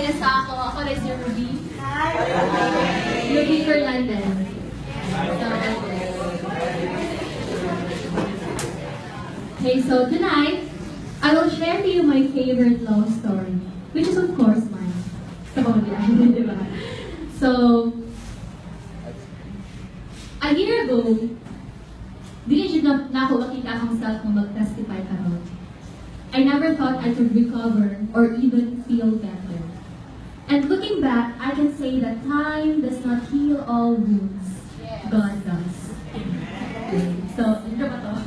na sa ako. Ako rin si Ruby. Ruby Fernandez. Okay, so tonight, I will share to you my favorite love story, which is of course mine. So, a year ago, dili na ako makita akong self kung mag-testify karon. I never thought I could recover or even feel better. And looking back, I can say that time does not heal all wounds. God does. Okay, so, ito ba to?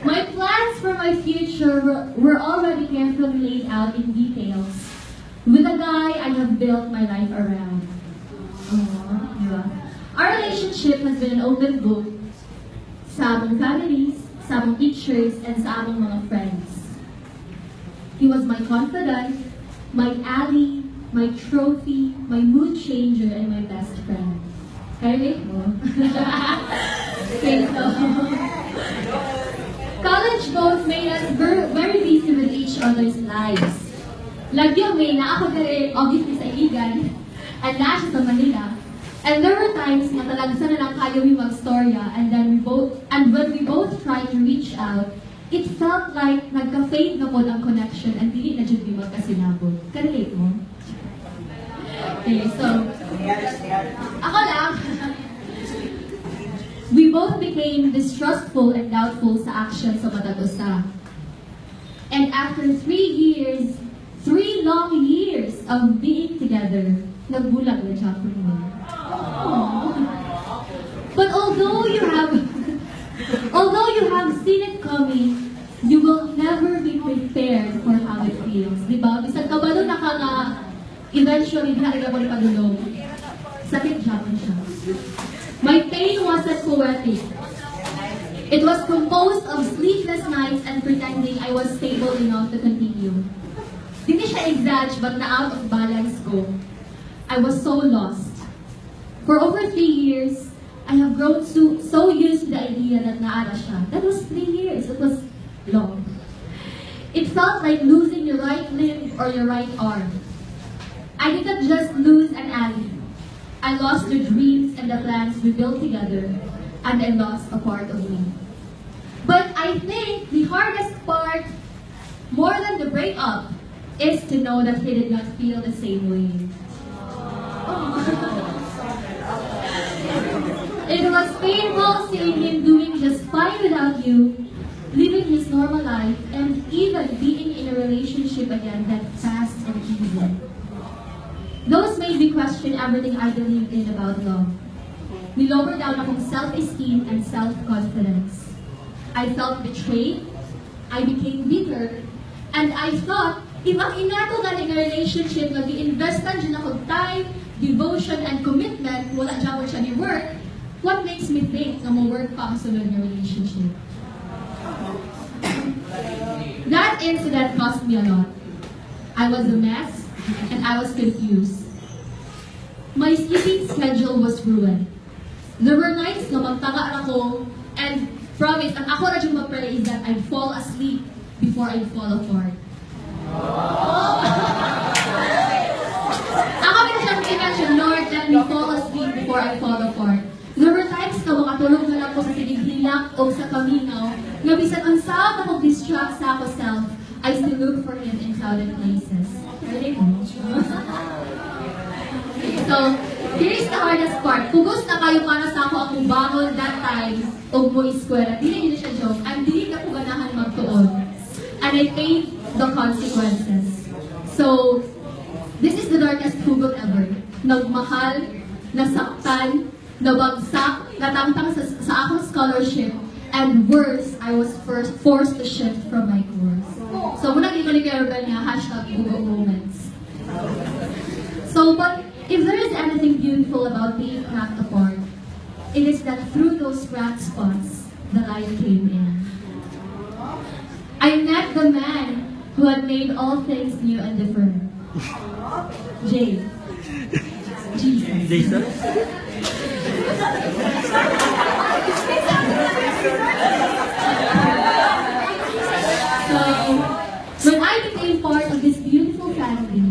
My plans for my future were already carefully laid out in details with a guy I have built my life around. Our relationship has been an open book sa among families, sa among teachers, and sa among mga friends. He was my confidant, my ally, my trophy, my mood changer, and my best friend. Kaya mo? Okay, so college both made us very busy with each other's lives. Lagyo may na ako kare obviously sa Iligan, and na siya sa Manila. And there were times na talagsa na lang kayo yung mag-storya, and when we both tried to reach out, it felt like nagka-fade na po ang connection and dili na dyan di magkasinabot. Ka-relate mo? Okay, so, ako lang, we both became distrustful and doubtful sa actions sa matag usa. And after 3 long years of being together, nagbulag na siya for me. But although you have seen it coming, you will never be prepared for how it feels. Diba? Bisag kabalo na ka nga, eventually, di na ilabal padulong. Sakit siya siya. My pain wasn't poetic. It was composed of sleepless nights and pretending I was stable enough to continue. Hindi siya exaggerate, but na out of balance ko. I was so lost. For over 3 years, I have grown so used to the idea that naara siya. That was 3 years. It was long. It felt like losing your right limb or your right arm. I did not just lose an ally. I lost the dreams and the plans we built together, and I lost a part of me. But I think the hardest part, more than the breakup, is to know that he did not feel the same way. It was painful seeing him doing just fine without you, living his normal life, and even being in a relationship again that fast and easy. Those made me question everything I believed in about love. We lowered down akong self-esteem and self-confidence. I felt betrayed, I became bitter, and I thought, if ang inato galing a relationship na gi-investan dyan akong time, devotion, and commitment, wala dyan ko siya ni work, what makes me think na ma-work pa ang sunod na relationship? That incident cost me a lot. I was a mess, and I was confused. My sleeping schedule was ruined. There were nights na magtanga ako, and promise, ang ako na dyan mag-pray is that I'd fall asleep before I'd fall apart. Ako na siyang mention, Lord, let me fall asleep before I fall apart. There were times na makatulog na lang ko sa sinigilak o sa kaminaw, na bisan ang saan ako distract sa ako self, I still look for Him in crowded places. So, here's the hardest part. Pugos na kayo para sa ako akong bangon that time o mo eskwela. Dili siya joke. I'm dili na po ganahan magtuon. And I paid the consequences. So, this is the darkest hugot ever. Nagmahal, nasaktan, nabagsak, natangtang sa akong scholarship, and worse, I was forced to shift from my course. So, muna kikuli kayo niya, #Hugot moments. So, but if there is anything beautiful about being cracked apart, it is that through those cracked spots, the light came in. I met the man who had made all things new and different. Jay. Jesus. Jason? So, when I became part of this beautiful family,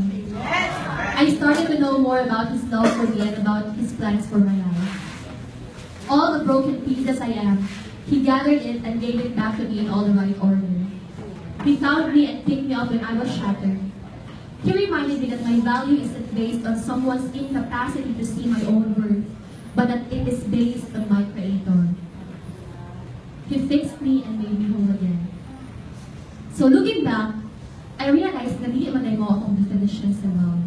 I started to know more about His love for me and about His plans for my life. All the broken pieces I am, He gathered it and gave it back to me in all the right order. He found me and picked me up when I was shattered. He reminded me that my value isn't based on someone's incapacity to see my own worth, but that it is based on my Creator. He fixed me and made me whole again. So looking back, I realized na di man mo akong definition sa love.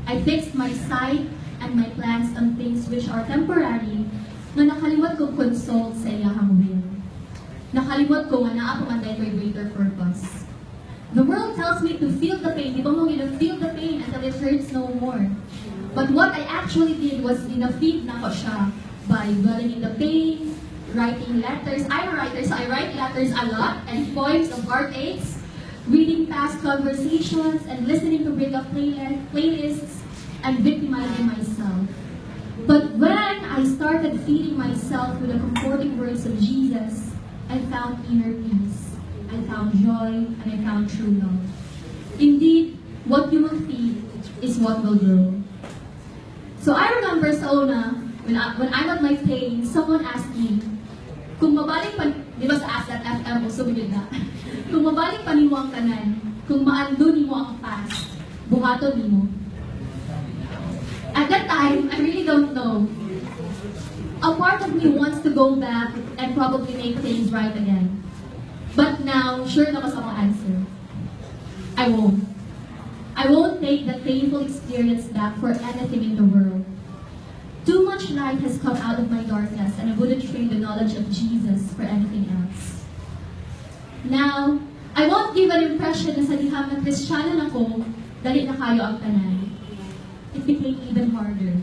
I fixed my sight and my plans on things which are temporary, nga nakalimot kong consult sa iyahang will. Nakalimot ko nga naa akong anday for a greater purpose. The world tells me to feel the pain. Di ba mo feel the pain until it hurts no more. But what I actually did was feed na ko siya by dwelling in the pain, writing letters. I'm a writer, so I write letters a lot and poems of heartaches, reading past conversations, and listening to breakup playlists, and victimizing myself. But when I started feeding myself with the comforting words of Jesus, I found inner peace, I found joy, and I found true love. Indeed, what you will feed is what will grow. So I remember sa una, when I'm at my pain, someone asked me, kung mabalik pa, di ba sa Asset FM o sumilid na, kung mabalik pa ni mo ang kanan, kung maando ni mo ang past, buhato ni mo. At that time, I really don't know. A part of me wants to go back and probably make things right again. But now, sure na ko sa mga answer. I won't. I won't take that painful experience back for anything in the world. Too much light has come out of my darkness, and I wouldn't trade the knowledge of Jesus for anything else. Now, I won't give an impression na sa dihang na Kristiyano na ko, dali na kayo ang tanan. It became even harder.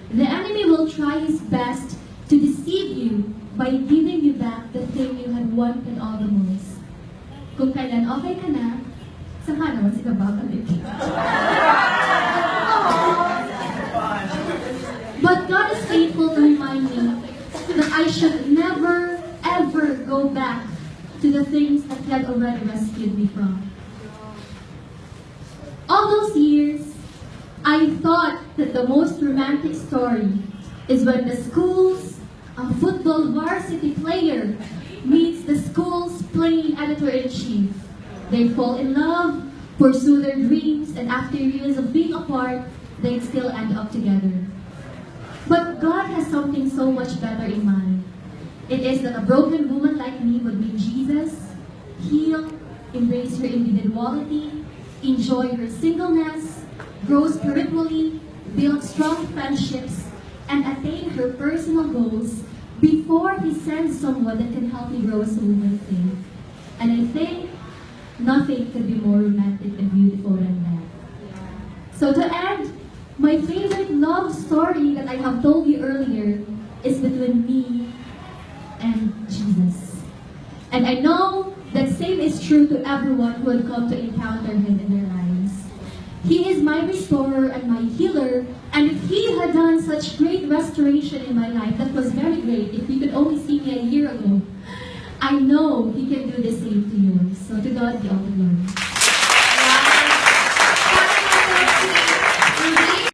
The enemy will try his best to deceive you by giving you back the thing you had wanted all the most. Kung kailan okay ka na, saka naman si kababalik. But God is faithful to remind me that I should never, ever go back to the things that He had already rescued me from. All those years, I thought that the most romantic story is when the school's football varsity player meets the school's playing editor-in-chief. They fall in love, pursue their dreams, and after years of being apart, they still end up together. But God has something so much better in mind. It is that a broken woman like me would meet Jesus, heal, embrace her individuality, enjoy her singleness, grow spiritually, build strong friendships, and attain her personal goals before He sends someone that can help me grow as a woman of faith. And I think nothing could be more romantic and beautiful than that. So to end, my favorite love story that I have told you earlier is between me and Jesus. And I know that same is true to everyone who would come to encounter Him in their lives. He is my restorer and my healer, and if He had done such great restoration in my life, that was very great. If you could only see me a year ago, I know He can do the same to yours. So to God be all the glory.